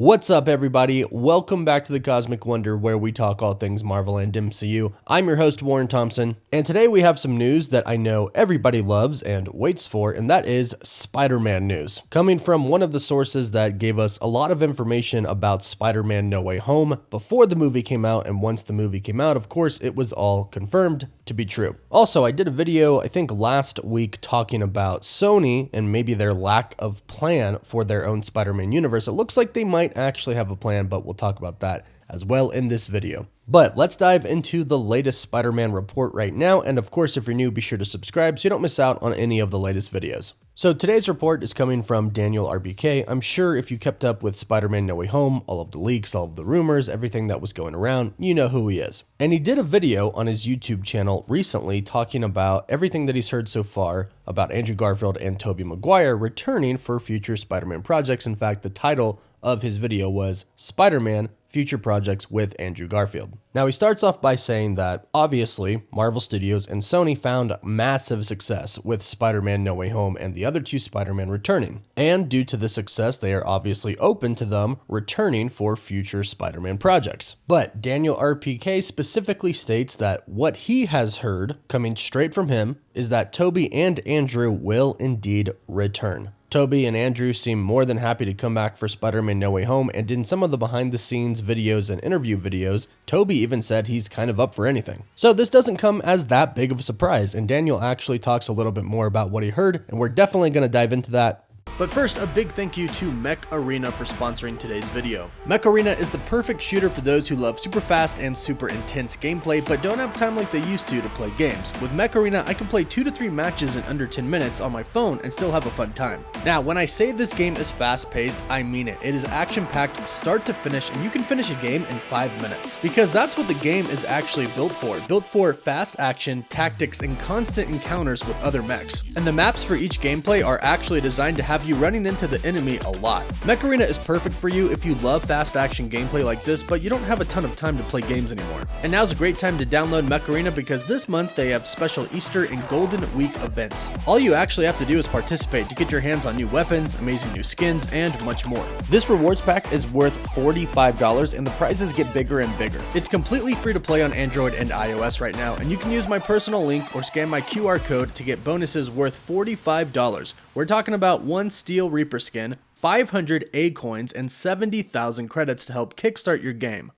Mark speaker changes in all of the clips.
Speaker 1: What's up, everybody? Welcome back to the Cosmic Wonder, where we talk all things Marvel and MCU. I'm your host, Warren Thompson, and today we have some news that I know everybody loves and waits for, and that is Spider-Man news. Coming from one of the sources that gave us a lot of information about Spider-Man No Way Home before the movie came out, and once the movie came out, of course, it was all confirmed to be true. Also, I did a video, I think last week, talking about Sony and maybe their lack of plan for their own Spider-Man universe. It looks like they might actually have a plan, but we'll talk about that as well in this video. But let's dive into the latest Spider-Man report right now, and of course, if you're new, be sure to subscribe so you don't miss out on any of the latest videos. So today's report is coming from Daniel RBK. I'm sure if you kept up with Spider-Man No Way Home, all of the leaks, all of the rumors, everything that was going around, you know who he is. And he did a video on his YouTube channel recently talking about everything that he's heard so far about Andrew Garfield and Tobey Maguire returning for future Spider-Man projects. In fact, the title of his video was Spider-Man Future Projects with Andrew Garfield. Now, he starts off by saying that, obviously, Marvel Studios and Sony found massive success with Spider-Man No Way Home and the other two Spider-Man returning. And due to the success, they are obviously open to them returning for future Spider-Man projects. But Daniel RPK specifically states that what he has heard, coming straight from him, is that Tobey and Andrew will indeed return. Tobey and Andrew seem more than happy to come back for Spider-Man No Way Home, and in some of the behind-the-scenes videos and interview videos, Tobey even said he's kind of up for anything. So this doesn't come as that big of a surprise, and Daniel actually talks a little bit more about what he heard, and we're definitely going to dive into that. But first, a big thank you to Mecha Arena for sponsoring today's video. Mecha Arena is the perfect shooter for those who love super fast and super intense gameplay, but don't have time like they used to play games. With Mecha Arena, I can play 2 to 3 matches in under 10 minutes on my phone and still have a fun time. Now, when I say this game is fast-paced, I mean it. It is action-packed start to finish, and you can finish a game in 5 minutes. Because that's what the game is actually built for fast action, tactics, and constant encounters with other mechs. And the maps for each gameplay are actually designed to have you running into the enemy a lot. Mecha Arena is perfect for you if you love fast action gameplay like this, but you don't have a ton of time to play games anymore. And now's a great time to download Mecha Arena because this month they have special Easter and Golden Week events. All you actually have to do is participate to get your hands on new weapons, amazing new skins, and much more. This rewards pack is worth $45 and the prizes get bigger and bigger. It's completely free to play on Android and iOS right now, and you can use my personal link or scan my QR code to get bonuses worth $45. We're talking about 1 Steel Reaper skin, 500 A coins, and 70,000 credits to help kickstart your game.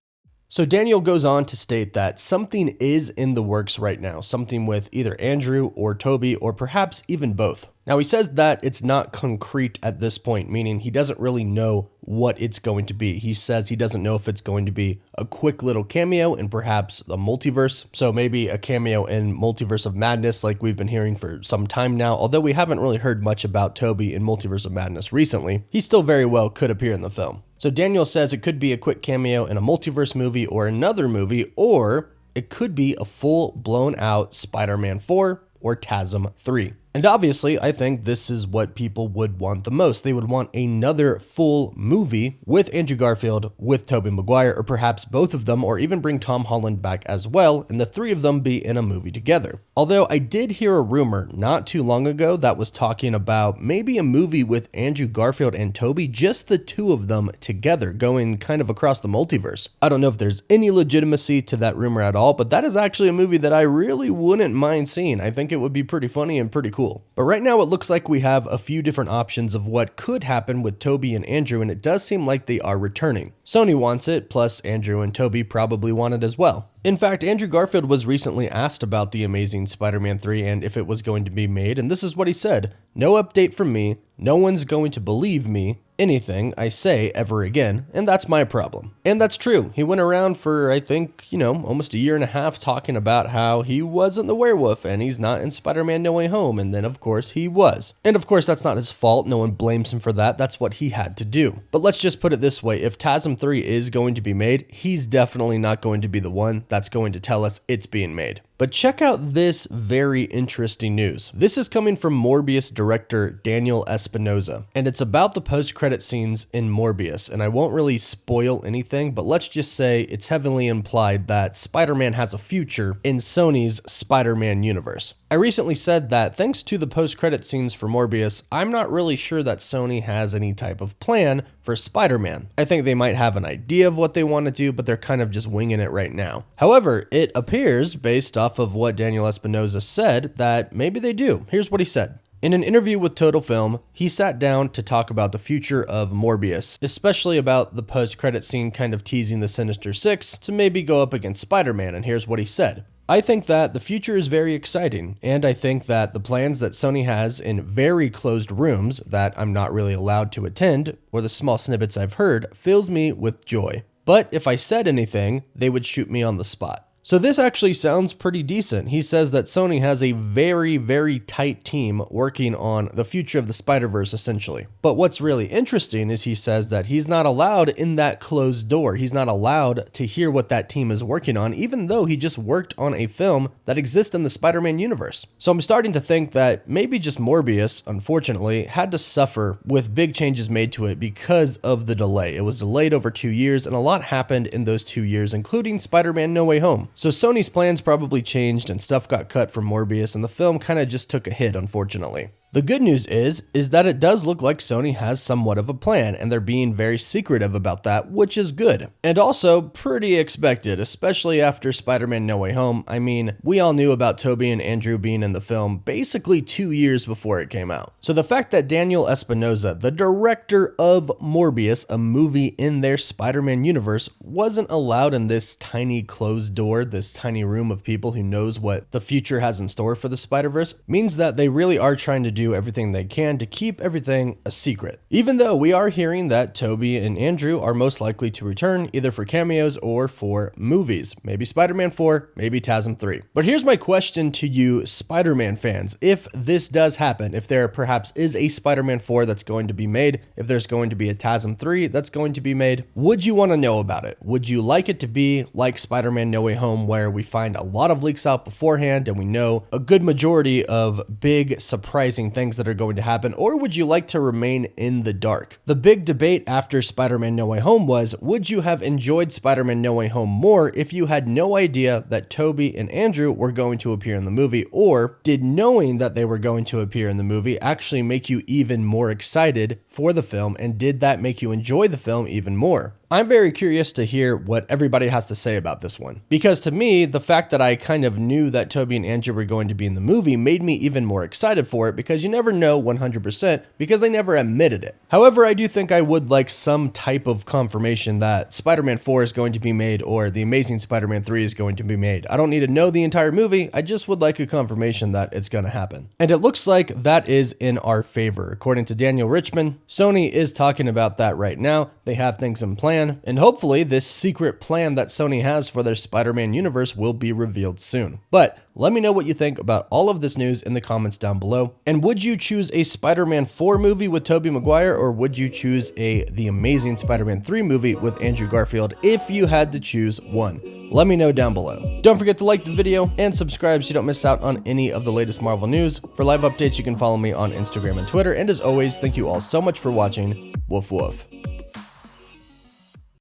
Speaker 1: So Daniel goes on to state that something is in the works right now, something with either Andrew or Tobey or perhaps even both. Now, he says that it's not concrete at this point, meaning he doesn't really know what it's going to be. He says he doesn't know if it's going to be a quick little cameo in perhaps a multiverse. So maybe a cameo in Multiverse of Madness like we've been hearing for some time now. Although we haven't really heard much about Tobey in Multiverse of Madness recently, he still very well could appear in the film. So Daniel says it could be a quick cameo in a multiverse movie or another movie, or it could be a full blown out Spider-Man 4 or TASM 3. And obviously, I think this is what people would want the most. They would want another full movie with Andrew Garfield, with Tobey Maguire, or perhaps both of them, or even bring Tom Holland back as well, and the 3 of them be in a movie together. Although I did hear a rumor not too long ago that was talking about maybe a movie with Andrew Garfield and Tobey, just the 2 of them together, going kind of across the multiverse. I don't know if there's any legitimacy to that rumor at all, but that is actually a movie that I really wouldn't mind seeing. I think it would be pretty funny and pretty cool. But right now it looks like we have a few different options of what could happen with Tobey and Andrew, and it does seem like they are returning. Sony wants it, plus Andrew and Tobey probably want it as well. In fact, Andrew Garfield was recently asked about The Amazing Spider-Man 3 and if it was going to be made, and this is what he said: "No update from me, no one's going to believe me, anything I say ever again, and that's my problem." And that's true. He went around for, I think, almost a year and a half talking about how he wasn't the werewolf and he's not in Spider-Man No Way Home, and then of course he was. And of course that's not his fault, no one blames him for that, that's what he had to do. But let's just put it this way, if TASM 3 is going to be made, he's definitely not going to be the one that's going to tell us it's being made. But check out this very interesting news. This is coming from Morbius director Daniel Espinosa, and it's about the post-credit scenes in Morbius, and I won't really spoil anything, but let's just say it's heavily implied that Spider-Man has a future in Sony's Spider-Man universe. I recently said that thanks to the post-credit scenes for Morbius, I'm not really sure that Sony has any type of plan for Spider-Man. I think they might have an idea of what they want to do, but they're kind of just winging it right now. However, it appears, based off of what Daniel Espinosa said, that maybe they do. Here's what he said. In an interview with Total Film, he sat down to talk about the future of Morbius, especially about the post-credit scene kind of teasing the Sinister Six to maybe go up against Spider-Man, and here's what he said. I think that the future is very exciting, and I think that the plans that Sony has in very closed rooms that I'm not really allowed to attend, or the small snippets I've heard, fills me with joy. But if I said anything, they would shoot me on the spot. So this actually sounds pretty decent. He says that Sony has a very, very tight team working on the future of the Spider-Verse, essentially. But what's really interesting is he says that he's not allowed in that closed door. He's not allowed to hear what that team is working on, even though he just worked on a film that exists in the Spider-Man universe. So I'm starting to think that maybe just Morbius, unfortunately, had to suffer with big changes made to it because of the delay. It was delayed over 2 years, and a lot happened in those 2 years, including Spider-Man No Way Home. So Sony's plans probably changed and stuff got cut from Morbius, and the film kind of just took a hit, unfortunately. The good news is that it does look like Sony has somewhat of a plan, and they're being very secretive about that, which is good. And also pretty expected, especially after Spider-Man No Way Home. I mean, we all knew about Tobey and Andrew being in the film basically 2 years before it came out. So the fact that Daniel Espinosa, the director of Morbius, a movie in their Spider-Man universe, wasn't allowed in this tiny closed door, this tiny room of people who knows what the future has in store for the Spider-Verse, means that they really are trying to do everything they can to keep everything a secret. Even though we are hearing that Tobey and Andrew are most likely to return either for cameos or for movies. Maybe Spider-Man 4, maybe TASM 3. But here's my question to you Spider-Man fans. If this does happen, if there perhaps is a Spider-Man 4 that's going to be made, if there's going to be a TASM 3 that's going to be made, would you want to know about it? Would you like it to be like Spider-Man No Way Home, where we find a lot of leaks out beforehand and we know a good majority of big surprising things that are going to happen, or would you like to remain in the dark? The big debate after Spider-Man No Way Home was, would you have enjoyed Spider-Man No Way Home more if you had no idea that Tobey and Andrew were going to appear in the movie, or did knowing that they were going to appear in the movie actually make you even more excited for the film, and did that make you enjoy the film even more? I'm very curious to hear what everybody has to say about this one, because to me, the fact that I kind of knew that Tobey and Andrew were going to be in the movie made me even more excited for it, because you never know 100% because they never admitted it. However, I do think I would like some type of confirmation that Spider-Man 4 is going to be made or The Amazing Spider-Man 3 is going to be made. I don't need to know the entire movie, I just would like a confirmation that it's going to happen. And it looks like that is in our favor. According to Daniel Richman, Sony is talking about that right now. They have things in plan. And hopefully this secret plan that Sony has for their Spider-Man universe will be revealed soon. But let me know what you think about all of this news in the comments down below. And would you choose a Spider-Man 4 movie with Tobey Maguire, or would you choose The Amazing Spider-Man 3 movie with Andrew Garfield if you had to choose one? Let me know down below. Don't forget to like the video and subscribe so you don't miss out on any of the latest Marvel news. For live updates, you can follow me on Instagram and Twitter. And as always, thank you all so much for watching. Woof woof.